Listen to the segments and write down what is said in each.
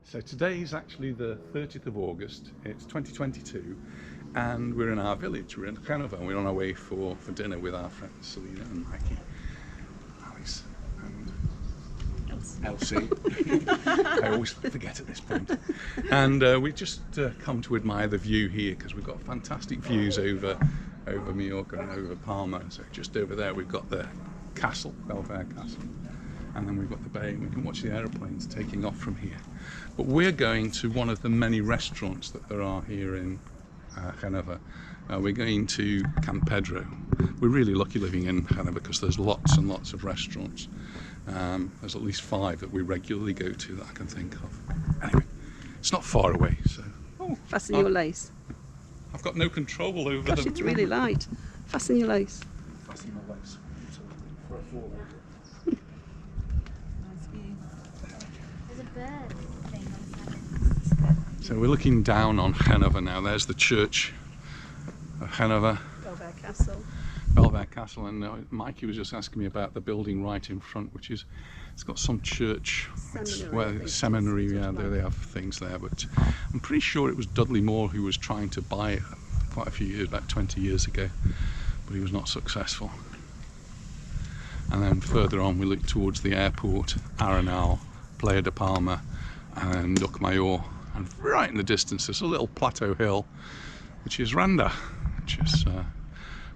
So today is actually the 30th of August, it's 2022, and we're in our village, we're in Genova, and we're on our way for dinner with our friends Selina and Mikey, Alice and Elsie. I always forget at this point. And we've just come to admire the view here because we've got fantastic views over Mallorca and over Palma. So just over there we've got the castle, Baleares Castle. And then we've got the bay and we can watch the aeroplanes taking off from here. But we're going to one of the many restaurants that there are here in Genova. We're going to Can Pedro. We're really lucky living in Genova because there's lots and lots of restaurants. There's at least 5 that we regularly go to that I can think of. Anyway, it's not far away, so... Oh, fasten your lace. I've got no control over Gosh, it's really light. Fasten your lace. Fasten my lace. For a fall. So we're looking down on Genova now. There's the church of Genova. Baleares Castle. Baleares Castle, and Mikey was just asking me about the building right in front, which is, it's got some church, seminary, yeah, they have things there, but I'm pretty sure it was Dudley Moore who was trying to buy it quite a few years, about 20 years ago, but he was not successful. And then further on we look towards the airport, Arenal, Playa de Palma and Mallorca, and right in the distance there's a little plateau hill which is Randa, which is a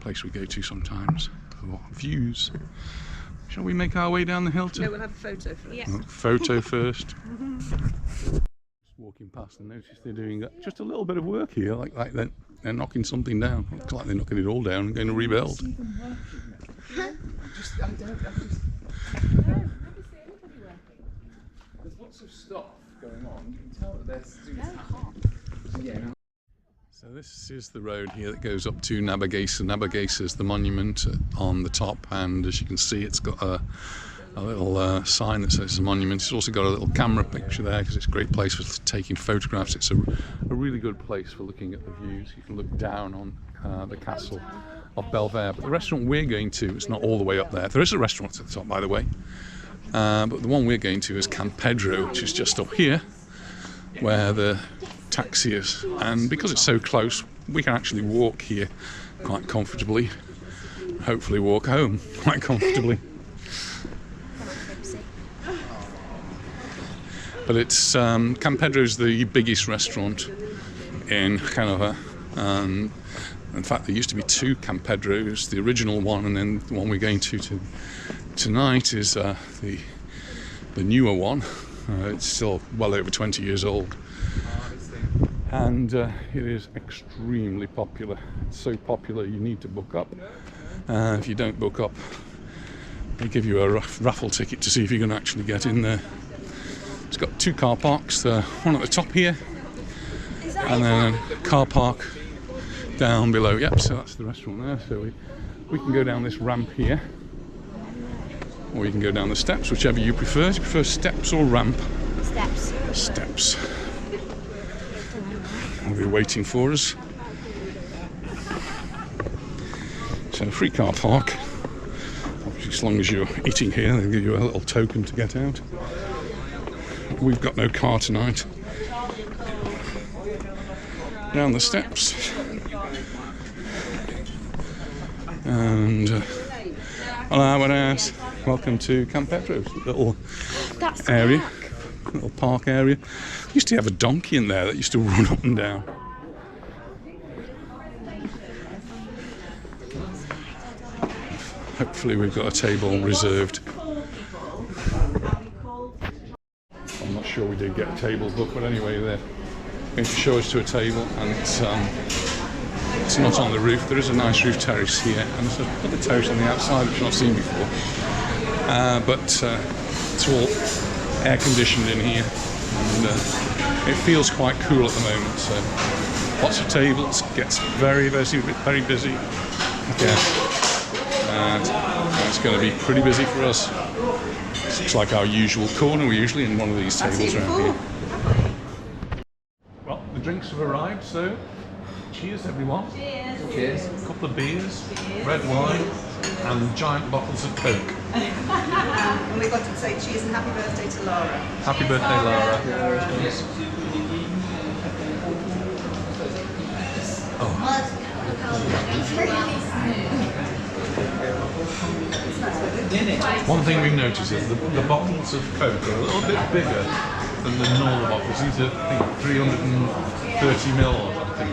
place we go to sometimes for views. Shall we make our way down the hill to... No, we'll have a photo first. Yeah. Photo first. Just walking past and notice they're doing just a little bit of work here, like they're knocking something down. Looks like they're knocking it all down and going to rebuild. There's lots of stuff going on. You can tell that they're doing stuff. Yeah. So this is the road here that goes up to Nabagesa. Nabagesa is the monument on the top, and as you can see it's got a little sign that says it's a monument. It's also got a little camera picture there because it's a great place for taking photographs. It's a really good place for looking at the views. You can look down on the castle of Baleares. But the restaurant we're going to is not all the way up there. There is a restaurant at the top, by the way. But the one we're going to is Can Pedro, which is just up here where the taxi is, and because it's so close we can actually walk here quite comfortably, hopefully walk home quite comfortably. But it's Can Pedro's the biggest restaurant in Genova, and in fact there used to be 2 Can Pedros, the original one and then the one we're going to tonight is the newer one. It's still well over 20 years old, and it is extremely popular. It's so popular you need to book up. If you don't book up, they give you a raffle ticket to see if you can actually get in there. It's got 2 car parks, one at the top here and then a car park down below. Yep, so that's the restaurant there. So we can go down this ramp here, or you can go down the steps, whichever you prefer. Do you prefer steps or ramp? Steps. Steps. They'll be waiting for us. So free car park. Obviously, as long as you're eating here, they'll give you a little token to get out. We've got no car tonight. Down the steps. And hola, buenas. Welcome to Can Pedro's little area, little park area. Used to have a donkey in there that used to run up and down. Hopefully we've got a table reserved. I'm not sure we did get a table booked, but anyway they're going to show us to a table, and it's not on the roof. There is a nice roof terrace here, and there's another terrace on the outside which I've not seen before. But it's all air conditioned in here, and it feels quite cool at the moment. So lots of tables, gets very busy, again, and it's going to be pretty busy for us. It's like our usual corner. We're usually in one of these tables around here. Well, the drinks have arrived, so cheers everyone. Cheers. Cheers. A couple of beers, red wine, and giant bottles of Coke. And we've got to say cheers and happy birthday to Laura. Happy birthday, Laura. cheese. Oh. One thing we've noticed is the bottles of Coke are a little bit bigger than the normal bottles. These are, I think, 330 ml or something.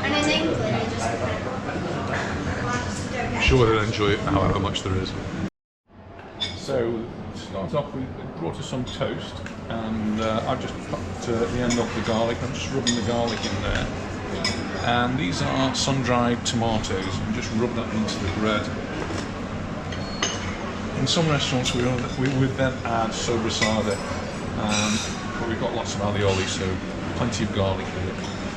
And in England, you just I'm sure they'll enjoy it however much there is. So, to start off, we brought us some toast, and I've just popped the end off the garlic. I'm just rubbing the garlic in there. And these are sun-dried tomatoes, and just rub that into the bread. In some restaurants we would then add sobrasada, but we've got lots of alioli, so plenty of garlic here.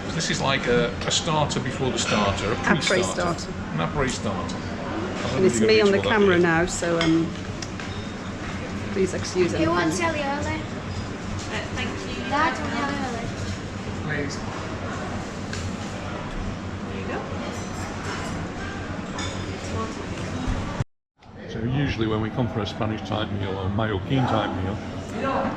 So this is like a starter before the starter, a pre-starter. An après starter. And it's me on the camera now, so please excuse me. Who wants alioli? Thank you. Dad, want alioli? Please. So usually when we come for a Spanish type meal or Mallorquin type meal,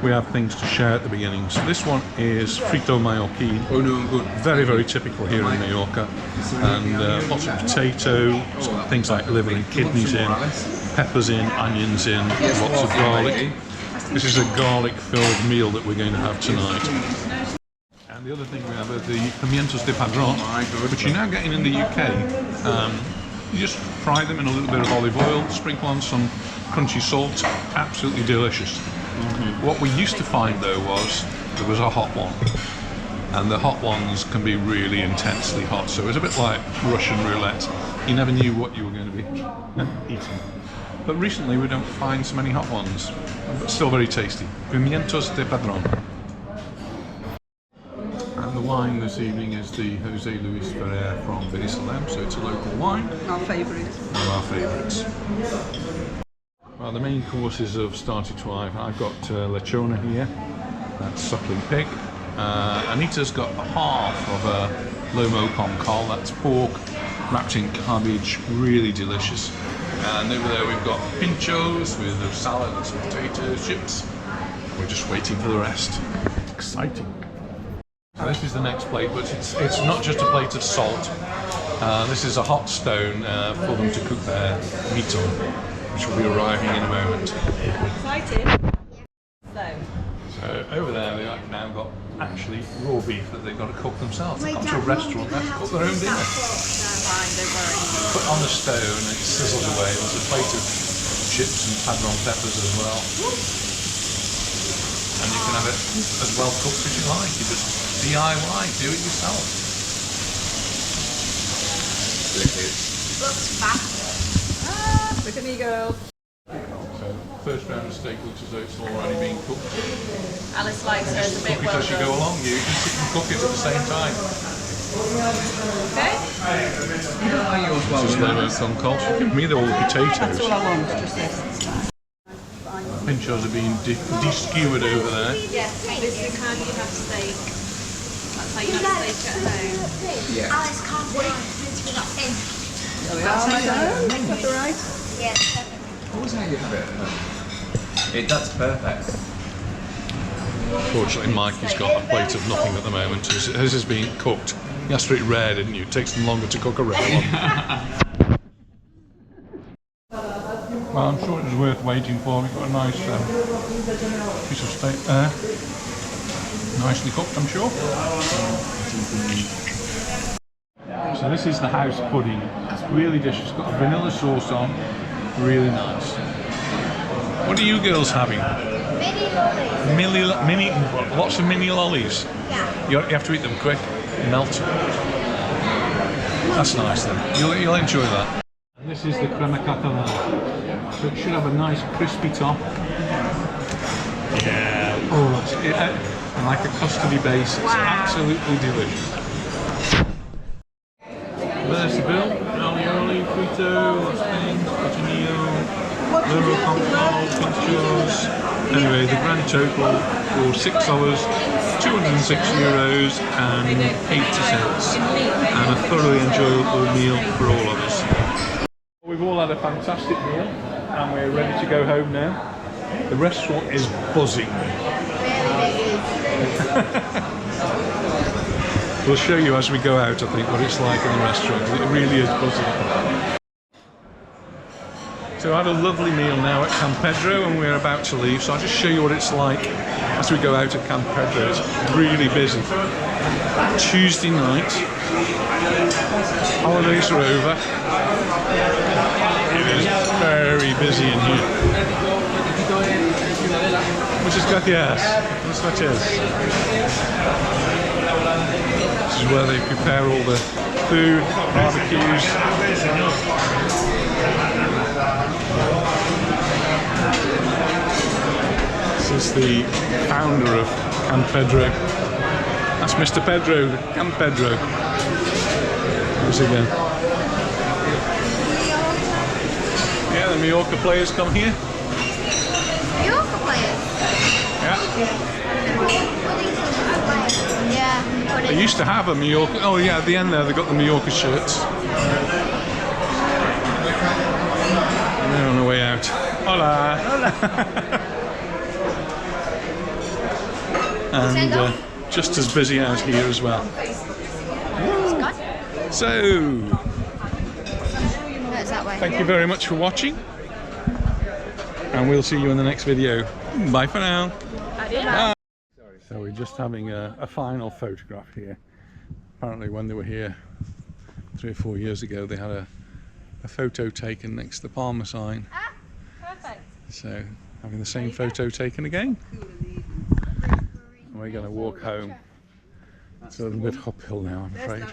we have things to share at the beginning. So this one is frito Mallorquin. Oh no, good. Very, very typical here in Mallorca. And lots of potato, things like liver and kidneys in, peppers in, onions in, lots of garlic. This is a garlic-filled meal that we're going to have tonight. And the other thing we have are the pimientos de padrón, which you're now getting in the UK. You just fry them in a little bit of olive oil, sprinkle on some crunchy salt, absolutely delicious. What we used to find though was there was a hot one, and the hot ones can be really intensely hot, so it's a bit like Russian roulette. You never knew what you were going to be eating. But recently we don't find so many hot ones, but still very tasty. Pimientos de padrón. And the wine this evening is the José Luis Ferrer from Baleares, so it's a local wine. Our favourite. One of our favourites. Well, the main courses have started to arrive. I've got lechona here, that's suckling pig. Anita's got half of a lomo con col, that's pork wrapped in cabbage, really delicious. And over there we've got pinchos with a salad and some potato chips. We're just waiting for the rest. Exciting. So this is the next plate, but it's not just a plate of salt. This is a hot stone for them to cook their meat on, which will be arriving in a moment. Excited. So over there they've now got actually raw beef that they've got to cook themselves. They've gone to a restaurant, they have to cook their own dinner. Put on the stone and it sizzles away. There's a plate of chips and padron peppers as well. And you can have it as well cooked as you like. You just DIY, do it yourself. Looks fat. Look at me, girl. So first round of steak looks as though it's already being cooked. Alice likes hers a bit Cook it as you go along. You can sit and cook it at the same time. Okay. This is lomo con col. Give me all the potatoes. That's all I want, just this. It's fine. Pinchos are being de-skewered over there. Yes, this is how you have steak. That's how you have steak at home. Yeah. Alice can't wait to be not in. There we are. That's all right. Yes. Always how you have it. That's perfect. Fortunately, Mikey's got a plate of nothing at the moment. His is being cooked. You asked for it rare, didn't you? It takes them longer to cook a rare one. Well, I'm sure it was worth waiting for. We've got a nice piece of steak there. Nicely cooked, I'm sure. So this is the house pudding. It's really delicious. It's got a vanilla sauce on. Really nice. What are you girls having? Mini, lots of mini lollies. Yeah. You have to eat them quick. Melt. That's nice then. You'll enjoy that. And this is the crema catalana. So it should have a nice crispy top. Yeah. Oh, and like a custardy base. It's absolutely delicious. There's the bill. Alioli, frito, lots of things, cocinillo, lomo con col, pinchos. Anyway, the grand total for 6 hours, €206 and 80 cents, and a thoroughly enjoyable meal for all of us. We've all had a fantastic meal, and we're ready to go home now. The restaurant is buzzing. We'll show you as we go out, I think, what it's like in the restaurant. It really is buzzing. So I had a lovely meal now at Can Pedro and we're about to leave, so I'll just show you what it's like as we go out at Can Pedro. It's really busy. Tuesday night, holidays are over. It is very busy in here. Muchas gracias. Buenas noches. This is where they prepare all the food, barbecues. This is the founder of Can Pedro. That's Mr. Pedro, Can Pedro. Once again. Yeah, the Mallorca players come here. Mallorca players? Yeah. Yeah. They used to have a Mallorca. Oh yeah, at the end there they got the Mallorca shirts. And they're on the way out. Hola! Hola! And just as busy out here as well. So, thank you very much for watching. And we'll see you in the next video. Bye for now. Bye. So we're just having a final photograph here. Apparently when they were here 3 or 4 years ago they had a photo taken next to the Palmer sign. Ah, perfect. So having the same photo taken again. And we're going to walk home. It's a little bit uphill now, I'm afraid.